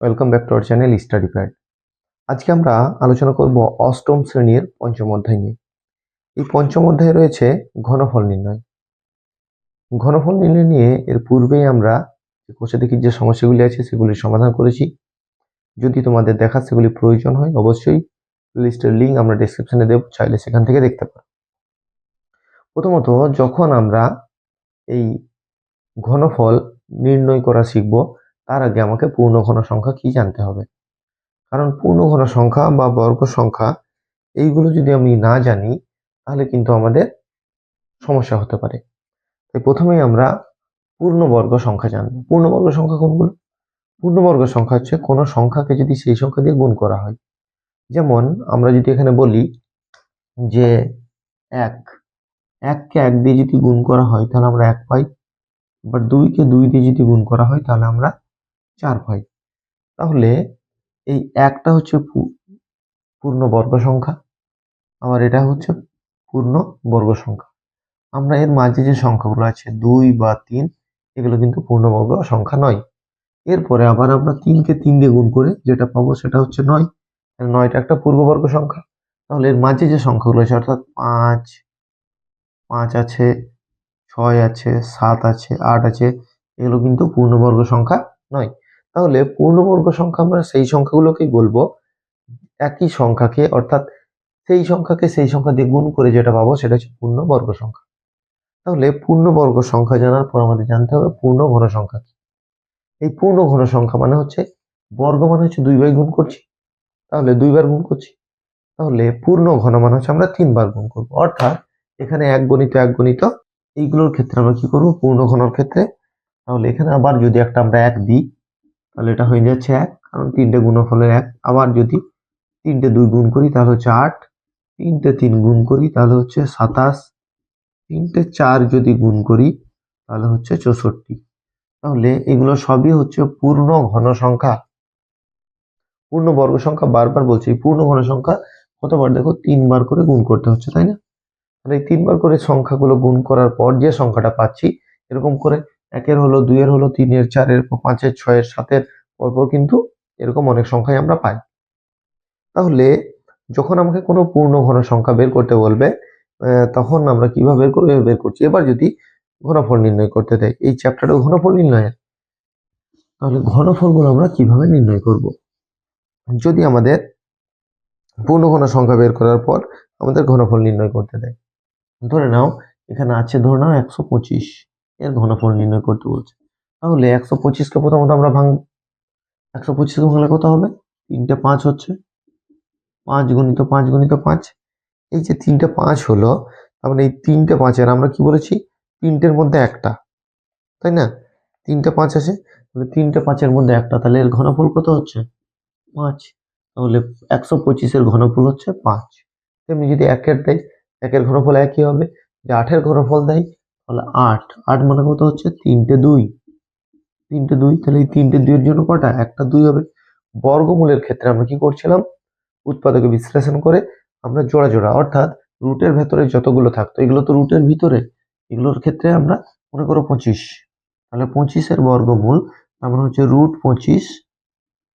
Welcome back to our channel study pad. আজকে আমরা আলোচনা করব অষ্টম শ্রেণীর পঞ্চম অধ্যায় নিয়ে। এই পঞ্চম অধ্যায়ে রয়েছে ঘনফল নির্ণয়। ঘনফল নির্ণয় নিয়ে এর পূর্বেই আমরা কোষে দেখি যে সমস্যাগুলি আছে সেগুলির সমাধান করেছি। যদি তোমাদের দেখার সেগুলি প্রয়োজন হয় অবশ্যই লিস্টের লিঙ্ক আমরা ডেসক্রিপশনে দেব, চাইলে সেখান থেকে দেখতে পারো। প্রথমত যখন আমরা এই ঘনফল নির্ণয় করা শিখব তার আগে আমাকে পূর্ণ ঘন সংখ্যা কি জানতে হবে, কারণ পূর্ণ ঘন সংখ্যা বা বর্গ সংখ্যা এইগুলো যদি আমি না জানি তাহলে কিন্তু আমাদের সমস্যা হতে পারে। তাই প্রথমেই আমরা পূর্ণবর্গ সংখ্যা জানবো। পূর্ণবর্গ সংখ্যা কোনগুলো? পূর্ণবর্গ সংখ্যা হচ্ছে কোনো সংখ্যাকে যদি সেই সংখ্যা দিয়ে গুণ করা হয়। যেমন আমরা যদি এখানে বলি যে এককে এক দিয়ে যদি গুণ করা হয় তাহলে আমরা এক পাই, আবার দুইকে দুই দিয়ে যদি গুণ করা হয় তাহলে আমরা চার পাই। তাহলে এই একটা হচ্ছে পূর্ণবর্গ সংখ্যা, আবার এটা হচ্ছে পূর্ণ বর্গ সংখ্যা। আমরা এর মাঝে যে সংখ্যাগুলো আছে 2 বা 3 এগুলো কিন্তু পূর্ণবর্গ সংখ্যা নয়। এরপরে আবার আমরা 3কে 3 দিয়ে গুণ করে যেটা পাবো সেটা হচ্ছে 9। 9টা একটা পূর্ণবর্গ সংখ্যা। তাহলে এর মাঝে যে সংখ্যাগুলো আছে অর্থাৎ 5 আছে, 6 আছে, 7 আছে, 8 আছে, এগুলো কিন্তু পূর্ণবর্গ সংখ্যা নয়। তাহলে পূর্ণবর্গ সংখ্যা আমরা সেই সংখ্যাগুলোকেই বলবো, একই সংখ্যাকে অর্থাৎ সেই সংখ্যাকে সেই সংখ্যা দিয়ে গুণ করে যেটা পাবো সেটা হচ্ছে পূর্ণবর্গ সংখ্যা। তাহলে পূর্ণবর্গ সংখ্যা জানার পর আমাদের জানতে হবে পূর্ণ ঘন সংখ্যা কি। এই পূর্ণ ঘন সংখ্যা মানে হচ্ছে বর্গ মানে হচ্ছে 2 বার গুণ করছি, তাহলে 2 বার গুণ করছি। তাহলে পূর্ণ ঘন মানে হচ্ছে আমরা 3 বার গুণ করব, অর্থাৎ এখানে এক গণিত এইগুলোর ক্ষেত্রে আমরা কি করব পূর্ণ ঘনর ক্ষেত্রে। তাহলে এখানে আবার যদি একটা আমরা এক দিই তাহলে এটা হয়ে যাচ্ছে 1, কারণ 3টে গুণফলের 1। আবার যদি 3টে 2 গুণ করি তাহলে হচ্ছে 8, 3টে 3 গুণ করি তাহলে হচ্ছে 27, 3টে 4 যদি গুণ করি তাহলে হচ্ছে 64। তাহলে এগুলো সবই হচ্ছে পূর্ণ ঘন সংখ্যা। পূর্ণ বর্গ সংখ্যা বারবার বলছি, পূর্ণ ঘন সংখ্যা কতবার দেখো 3 বার করে গুণ করতে হচ্ছে, তাই না? তাহলে এই 3 বার করে সংখ্যাগুলো গুণ করার পর যে সংখ্যাটা পাচ্ছি এরকম করে 1-এর হলো, 2-এর হলো, 3-এর, 4-এর, 5-এর, 6-এর, 7-এর পরপর কিন্তু এরকম অনেক সংখ্যাই আমরা পাই। তাহলে যখন আমাকে কোনো পূর্ণ ঘন সংখ্যা বের করতে বলবে তখন আমরা কিভাবে বের করব, বের করছি। এবার যদি ঘনফল নির্ণয় করতে দেয়, এই চ্যাপ্টারটা ঘনফল নির্ণয়ের, তাহলে ঘনফলগুলো আমরা কিভাবে নির্ণয় করব। যদি আমাদের পূর্ণ ঘন সংখ্যা বের করার পর আমাদের ঘনফল নির্ণয় করতে দেয়, ধরে নাও এখানে আছে ধরে নাও 125, এর ঘনফল নির্ণয় করতে বলছে। তাহলে 125কে প্রথমত আমরা ভাঙব। 125কে ভাঙলে কত হবে? 3টে 5 হচ্ছে, 5 গুণিত 5 গুণিত 5। এই যে 3টে 5 হলো, তার মানে এই 3টে 5-এর আমরা কি বলেছি 3টের মধ্যে একটা, তাই না? 3টে 5 আছে, তাহলে 3টে 5-এর মধ্যে একটা, তাহলে এর ঘনফল কত হচ্ছে 5। তাহলে 125-এর ঘনফল হচ্ছে 5। তেমনি যদি 1-এর দেয়, 1-এর ঘনফল একই হবে। যে 8-এর ঘনফল দেয় তাহলে 8, 8 মানে কত হচ্ছে 3টে 2, 3টে 2, তাহলে এই 3টে 2 এর জন্য কটা একটা 2 হবে। বর্গমূলের ক্ষেত্রে আমরা কি করছিলাম, উৎপাদকে বিশ্লেষণ করে আমরা জোড়া জোড়া অর্থাৎ রুটের ভেতরে যতগুলো থাকতো এগুলো তো রুটের ভিতরে, এগুলোর ক্ষেত্রে আমরা মনে করো 25, তাহলে 25-এর বর্গমূল আমরা হচ্ছে √25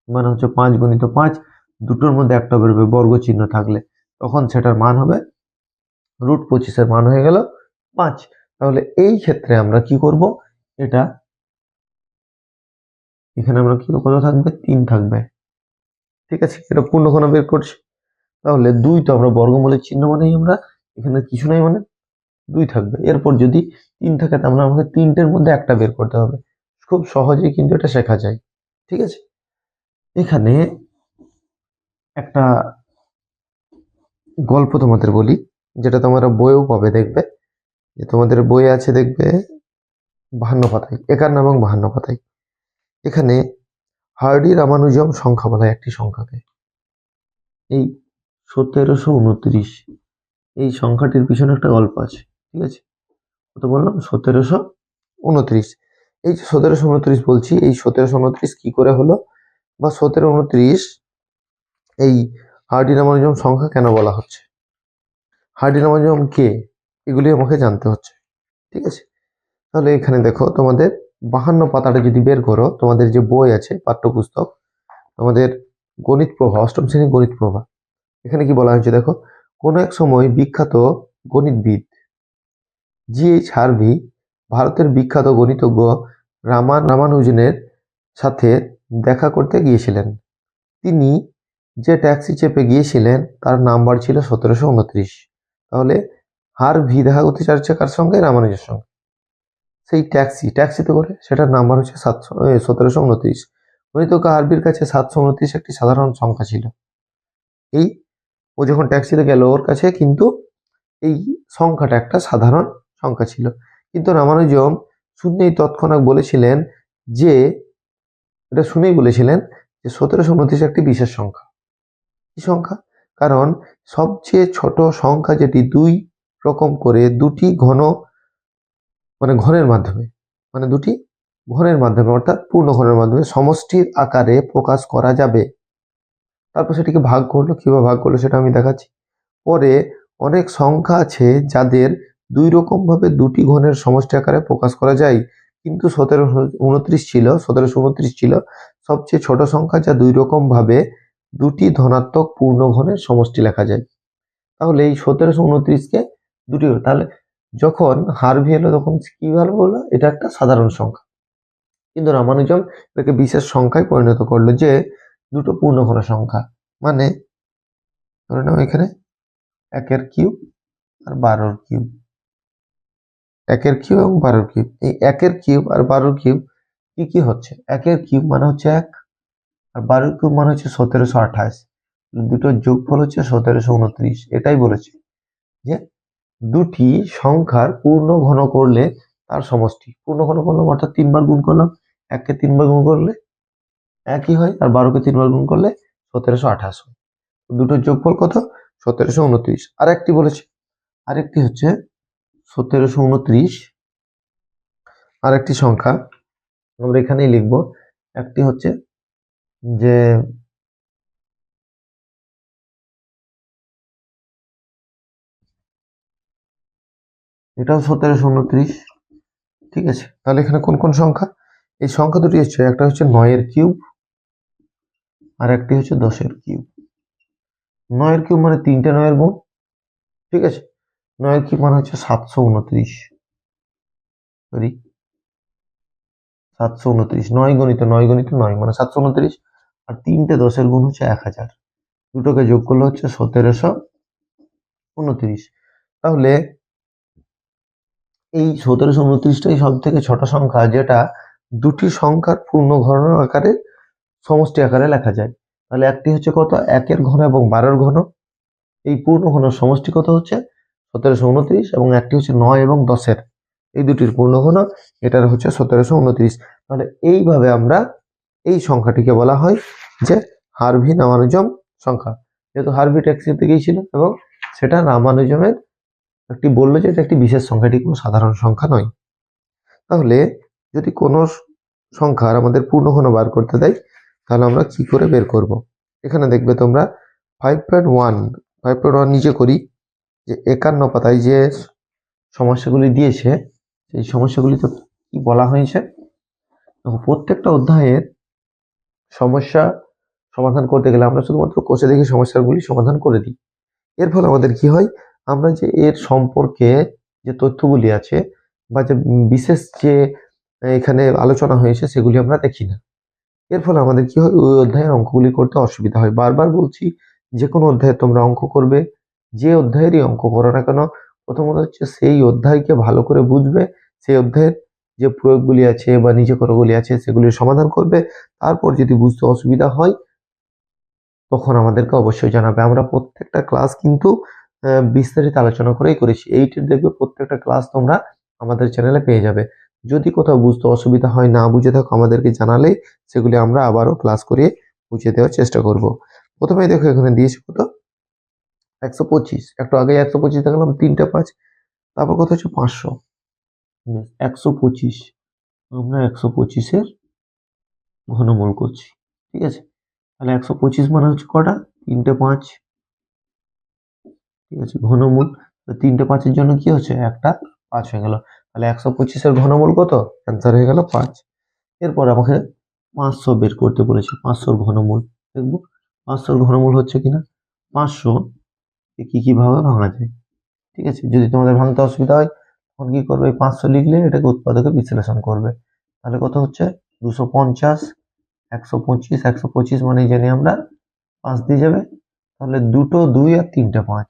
মানে হচ্ছে 5 গুণিত 5, দুটোর মধ্যে একটা বেরোবে বর্গ চিহ্ন থাকলে, তখন সেটার মান হবে √25-এর মান হয়ে গেল 5। তাহলে এই ক্ষেত্রে আমরা কি করব, এটা এখানে আমরা কি কত থাকবে 3 থাকবে, ঠিক আছে? এটা পূর্ণঘন বের করছি। তাহলে 2 তো আমরা বর্গমূলের চিহ্ন মানেই আমরা এখানে কিছু নাই মানে 2 থাকবে। এরপর যদি 3 থাকে তাহলে আমাকে 3টের মধ্যে একটা বের করতে হবে। খুব সহজেই কিন্তু এটা শেখা যায়, ঠিক আছে? এখানে একটা গল্প তোমাদের বলি, যেটা তোমরা বইয়েও পাবে, দেখবে যে তোমাদের বই আছে দেখবে 52 পাতায়, 51 এবং 52 পাতায়। এখানে হার্ডি রামানুজম সংখ্যা বলা হয় একটি সংখ্যাকে। এই 1729, এই সংখ্যাটির পিছনে একটা গল্প আছে, ঠিক আছে? কত বললাম 1729। এই যে 1729 বলছি, এই 1729 কি করে হলো বা 1729 এই হার্ডি রামানুজম সংখ্যা কেন বলা হচ্ছে, হার্ডি রামানুজম কে, এগুলি আমাকে জানতে হচ্ছে, ঠিক আছে? তাহলে এখানে দেখো তোমাদের 52 পাতাটা যদি বের করো, তোমাদের যে বই আছে পাঠ্যপুস্তক আমাদের গণিত প্রভা, অষ্টম শ্রেণীর গণিত প্রভা। এখানে কি বলা হয়েছে দেখো, কোনো এক সময় বিখ্যাত গণিতবিদ জিএইচ হার্ভি ভারতের বিখ্যাত গণিতজ্ঞ রামানুজনের সাথে দেখা করতে গিয়েছিলেন। তিনি যে ট্যাক্সি চেপে গিয়েছিলেন তার নাম্বার ছিল 1729। তাহলে হার্ভি দেখা করতে চাচ্ছে কার সঙ্গে? রামানুজের সঙ্গে। সেই ট্যাক্সিতে করে সেটার নাম্বার হচ্ছে 1729। গণিতজ্ঞ হার্ভির কাছে 729 একটি সাধারণ সংখ্যা ছিল। এই ও যখন ট্যাক্সিতে গেল ওর কাছে কিন্তু এই সংখ্যাটা একটা সাধারণ সংখ্যা ছিল, কিন্তু রামানুজম শুনেই তৎক্ষণাৎ বলেছিলেন যে এটা শুনেই বলেছিলেন যে 1729 একটি বিশেষ সংখ্যা। কি সংখ্যা? কারণ সবচেয়ে ছোট সংখ্যা যেটি দুই রকম করে দুটি ঘনের মাধ্যমে অর্থাৎ পূর্ণ ঘনের মাধ্যমে সমষ্টির আকারে প্রকাশ করা যাবে। তারপর সেটিকে ভাগ করলো, কিভাবে ভাগ করলো সেটা আমি দেখাচ্ছি পরে। অনেক সংখ্যা আছে যাদের দুই রকম ভাবে দুটি ঘনের সমষ্টি আকারে প্রকাশ করা যায়, কিন্তু 1729 ছিল সবচেয়ে ছোট সংখ্যা যা দুই রকম ভাবে দুটি ধনাত্মক পূর্ণ ঘনের সমষ্টি লেখা যায়। তাহলে এই 1729কে দুটি, তাহলে যখন হার্ভি এলো তখন কিভাবে বললো এটা একটা সাধারণ সংখ্যা, কিন্তু রামানুজম এটাকে বিশেষ সংখ্যায় পরিণত করলো যে দুটো পূর্ণ ঘন সংখ্যা, মানে ধরে নাও এখানে 1 কিউব আর 12 কিউব, 1 কিউব এবং 12 কিউব। এই 1 কিউব আর 12 কিউব কি হচ্ছে? 1 কিউব মানে হচ্ছে 1 আর 12 কিউব মানে হচ্ছে 1728। দুটো যোগফল হচ্ছে 1729। এটাই বলেছে যে দুটি সংখ্যার পূর্ণ ঘন করলে তার সমষ্টি পূর্ণ ঘন করলাম, অর্থাৎ 3 বার গুণ করলাম। 1 কে 3 বার গুণ করলে 1ই হয়, আর 12 কে 3 বার গুণ করলে 1728 হয়। দুটোর যোগফল কত? 1729। আরেকটি বলেছে, আরেকটি হচ্ছে 1729 আরেকটি সংখ্যা আমরা এখানেই লিখব। একটি হচ্ছে যে এটাও 1729, ঠিক আছে। তাহলে এখানে কোন কোন সংখ্যা? এই সংখ্যা দুটি হচ্ছে, একটা হচ্ছে 9 কিউব আর একটি হচ্ছে 10 কিউব। 9 কিউব মানে 3টে 9 গুণ, ঠিক আছে। 9 কিউব মানে হচ্ছে 729, সরি 729, 9 গণিত 9 মানে 729, আর 3টে 10 গুণ হচ্ছে 1000। দুটোকে যোগ করলে হচ্ছে 1729। তাহলে এই 1729টাই সব থেকে ছোট সংখ্যা যেটা দুটি সংখ্যার পূর্ণ ঘন আকারে সমষ্টি আকারে লেখা যায়। তাহলে একটি হচ্ছে কত? 1 ঘন এবং 12 ঘন। এই পূর্ণ ঘন সমষ্টি কত হচ্ছে? 1729, এবং একটি হচ্ছে 9 এবং 10, এই দুটির পূর্ণ ঘন, এটার হচ্ছে 1729। তাহলে এইভাবে আমরা এই সংখ্যাটিকে বলা হয় যে হার্ভি রামানুজম সংখ্যা। যেহেতু হার্ভি ট্যাক্সিতে গিয়েছিল এবং সেটা রামানুজমের একটি বললো যে এটা একটি বিশেষ সংখ্যা, এটি কোনো সাধারণ সংখ্যা নয়। তাহলে যদি কোনো সংখ্যার আমাদের পূর্ণ ঘন বার করতে দেয় তাহলে আমরা কি করে বের করব? এখানে দেখবে তোমরা 5.1 নিচে করি যে 51 পাতায় যে সমস্যাগুলি দিয়েছে সেই সমস্যাগুলিতে কি বলা হয়েছে। প্রত্যেকটা অধ্যায়ের সমস্যা সমাধান করতে গেলে আমরা শুধুমাত্র কোষে দেখে সমস্যাগুলি সমাধান করে দিই। এর ফলে আমাদের কি হয়, আমরা যে এর সম্পর্কে যে তথ্যগুলি আছে বা যে বিশেষ যে এখানে আলোচনা হয়েছে সেগুলি আমরা দেখি না। এর ফলে আমাদের কি হয়, ওই অধ্যায়ের অঙ্কগুলি করতে অসুবিধা হয়। বারবার বলছি, যে কোনো অধ্যায়ে তোমরা অঙ্ক করবে, যে অধ্যায়েরই অঙ্ক করো না কেন, প্রথমত হচ্ছে সেই অধ্যায়কে ভালো করে বুঝবে, সেই অধ্যায়ের যে প্রয়োগগুলি আছে বা নিজে করাগুলি আছে সেগুলির সমাধান করবে। তারপর যদি বুঝতে অসুবিধা হয় তখন আমাদেরকে অবশ্যই জানাবে। আমরা প্রত্যেকটা ক্লাস কিন্তু বিস্তারিত আলোচনা করেই করেছি। এইটির দেখবে প্রত্যেকটা ক্লাস তোমরা আমাদের চ্যানেলে পেয়ে যাবে। যদি কোথাও বুঝতে অসুবিধা হয়, না বুঝে থাকো, আমাদেরকে জানালেই সেগুলি আমরা আবারও ক্লাস করিয়ে বুঝিয়ে দেওয়ার চেষ্টা করব। প্রথমে দেখো এখানে দিয়েছি কত, 125। একটু আগে 125 দেখলাম, 3টে 5, তারপর কত হচ্ছে 500। 125, আমরা 125-এর ঘনমূল করছি, ঠিক আছে। তাহলে 125 মানে হচ্ছে কটা? 3টে 5, ঠিক আছে। ঘনমূল 3টে 5-এর জন্য কি হচ্ছে, একটা 5 হয়ে গেল। তাহলে 125-এর ঘনমূল কত? অ্যান্সার হয়ে গেল 5। এরপর আমাকে 500 বের করতে বলেছে, 500 ঘনমূল। দেখবো 500 ঘনমূল হচ্ছে কিনা। 500 কি ভাবে ভাঙা যায়, ঠিক আছে। যদি তোমাদের ভাঙতে অসুবিধা হয় তখন কি করবে, 500 লিখলে এটাকে উৎপাদকে বিশ্লেষণ করবে। তাহলে কত হচ্ছে 250, 125, 125 মানে জানি আমরা 5 দিয়ে যাবে। তাহলে 2টো 2 আর 3টে 5,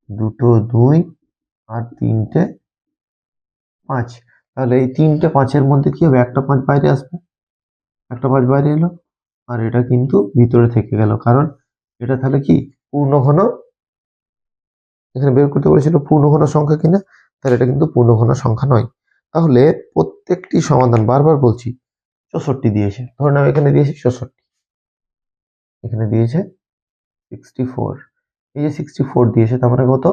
2টো 2 আর 3টে 5। তাহলে এই 3টে 5-এর মধ্যে কি হবে, একটা 5 বাইরে আসবে, একটা 5 বাইরে এলো, আর এটা কিন্তু ভিতরে থেকে গেল, কারণ এটা তাহলে কি পূর্ণ ঘন, এখানে বের করতে বলেছিল পূর্ণ ঘন সংখ্যা কিনা, তাহলে এটা কিন্তু পূর্ণ ঘন সংখ্যা নয়। তাহলে প্রত্যেকটি সমাধান, বারবার বলছি, 64 দিয়েছে, ধরে নাও এখানে দিয়েছে 64, এখানে দিয়েছে 64, এই যে 64 দিয়েছে, তার মানে কত,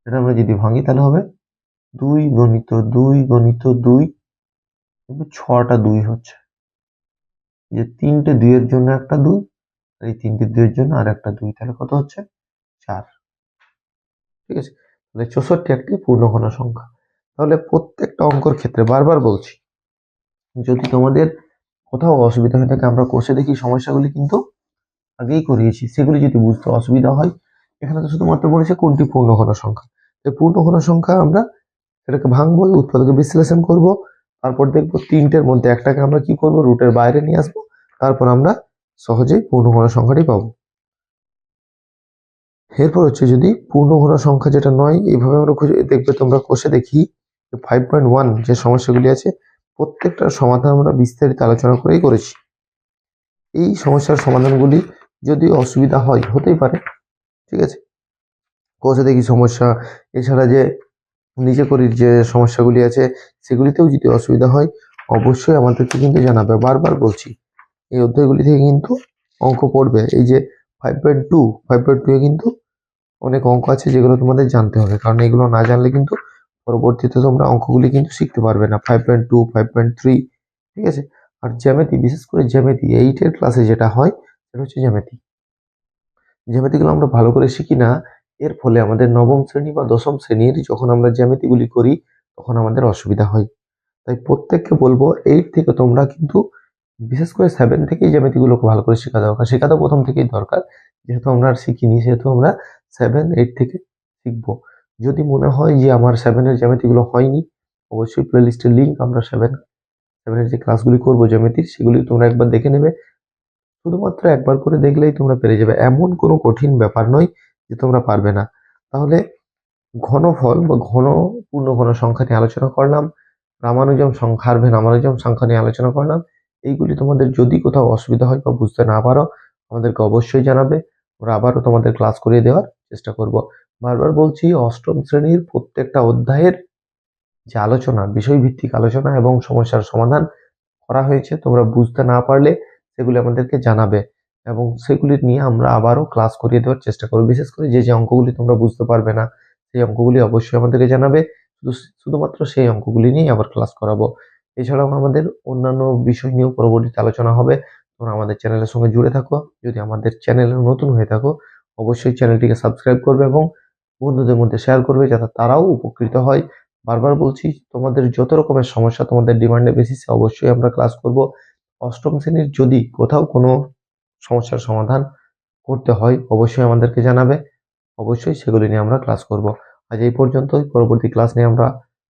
এটা আমরা যদি ভাঙি তাহলে হবে 2 গণিত 2 গণিত 2, কিন্তু 6টা 2 হচ্ছে, এই যে 3টে 2 এর জন্য একটা 2, আর এই 3টে 2 এর জন্য আর একটা 2, তাহলে কত হচ্ছে 4, ঠিক আছে। তাহলে 64 একটি পূর্ণঘন সংখ্যা। তাহলে প্রত্যেকটা অঙ্কর ক্ষেত্রে বারবার বলছি, যদি তোমাদের কোথাও অসুবিধা হয়ে থাকে, আমরা কষে দেখি সমস্যাগুলি কিন্তু আগেই করিয়েছি, সেগুলি যদি বুঝতে অসুবিধা হয়, এখানে তো শুধুমাত্র বলেছে কোনটি পূর্ণঘন সংখ্যা, এই পূর্ণঘন সংখ্যা আমরা সেটাকে ভাঙবো, উৎপাদকে বিশ্লেষণ করব, তারপর দেখবো 3টের মধ্যে একটাকে আমরা কি করব, রুটের বাইরে নিয়ে আসবো, তারপর আমরা সহজেই পূর্ণঘন সংখ্যাটি পাবো। এরপর হচ্ছে যদি পূর্ণঘন সংখ্যা যেটা নয়, এইভাবে আমরা খুঁজে দেখবে, তোমরা কষে দেখি 5.1 যে সমস্যাগুলি আছে প্রত্যেকটার সমাধান আমরা বিস্তারিত আলোচনা করেই করেছি। এই সমস্যার সমাধানগুলি যদি অসুবিধা হয়, হতেই পারে, ঠিক আছে, কষে দেখি সমস্যা, এছাড়া যে নিজে করি যে সমস্যাগুলি আছে সেগুলিতেও যদি অসুবিধা হয় অবশ্যই আমাদেরকে কিন্তু জানাবে। বারবার বলছি, এই অধ্যায়গুলি থেকে কিন্তু অঙ্ক পড়বে। এই যে 5.2, 5.2 এ কিন্তু অনেক অঙ্ক আছে যেগুলো তোমাদের জানতে হবে, কারণ এগুলো না জানলে কিন্তু পরবর্তীতে তোমরা অঙ্কগুলি কিন্তু শিখতে পারবে না। 5.2, 5.3, ঠিক আছে। আর জ্যামিতি, বিশেষ করে জ্যামিতি 8-এর ক্লাসে যেটা হয় সেটা হচ্ছে জ্যামিতি। জ্যামিতিগুলো আমরা ভালো করে শিখি না, এর ফলে আমাদের নবম শ্রেণী বা দশম শ্রেণীর যখন আমরা জ্যামিতিগুলি করি তখন আমাদের অসুবিধা হয়। তাই প্রত্যেককে বলবো 8 থেকে তোমরা কিন্তু, বিশেষ করে 7 থেকেই জ্যামিতিগুলোকে ভালো করে শেখা দরকার, শেখা তো প্রথম থেকেই দরকার, যেহেতু আমরা আর শিখিনি সেহেতু আমরা 7, 8 থেকে শিখবো। যদি মনে হয় যে আমার 7-এর জ্যামিতিগুলো হয়নি, অবশ্যই প্লেলিস্টের লিঙ্ক, আমরা 7-এর যে ক্লাসগুলি করবো জ্যামিতির, সেগুলি তোমরা একবার দেখে নেবে। শুধুমাত্র একবার করে দেখলেই তোমরা পেরে যাবে, এমন কোনো কঠিন ব্যাপার নয় যে তোমরা পারবে না। তাহলে ঘনফল বা পূর্ণ ঘন সংখ্যা নিয়ে আলোচনা করলাম, রামানুজম সংখ্যা আর রামানুজম সংখ্যা নিয়ে আলোচনা করলাম। এইগুলি তোমাদের যদি কোথাও অসুবিধা হয় বা বুঝতে না পারো আমাদেরকে অবশ্যই জানাবে, আমরা আবারও তোমাদের ক্লাস করিয়ে দেওয়ার চেষ্টা করব। বারবার বলছি, অষ্টম শ্রেণীর প্রত্যেকটা অধ্যায়ের যে আলোচনা, বিষয়ভিত্তিক আলোচনা এবং সমস্যার সমাধান করা হয়েছে, তোমরা বুঝতে না পারলে সেগুলি আমাদেরকে জানাবে এবং সেগুলি নিয়ে আমরা আবারও ক্লাস করিয়ে দেওয়ার চেষ্টা করব। বিশেষ করে যে যে অঙ্কগুলি তোমরা বুঝতে পারবে না সেই অঙ্কগুলি অবশ্যই আমাদেরকে জানাবে, শুধুমাত্র সেই অঙ্কগুলি নিয়েই আবার ক্লাস করাবো। এছাড়াও আমাদের অন্যান্য বিষয় নিয়েও পরবর্তীতে আলোচনা হবে। তোমরা আমাদের চ্যানেলের সঙ্গে জুড়ে থাকো। যদি আমাদের চ্যানেলে নতুন হয়ে থাকো অবশ্যই চ্যানেলটিকে সাবস্ক্রাইব করবে এবং বন্ধুদের মধ্যে শেয়ার করবে যাতে তারাও উপকৃত হয়। বারবার বলছি, তোমাদের যত রকমের সমস্যা তোমাদের ডিমান্ডের বেসিসে অবশ্যই আমরা ক্লাস করব। অষ্টম শ্রেণীর যদি কোথাও কোনো সমস্যার সমাধান করতে হয় অবশ্যই আমাদেরকে জানাবে, অবশ্যই সেগুলি নিয়ে আমরা ক্লাস করব। আজ এই পর্যন্তই, পরবর্তী ক্লাস নিয়ে আমরা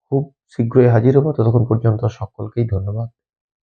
খুব শীঘ্রই হাজির হব। ততক্ষণ পর্যন্ত সকলকেই ধন্যবাদ।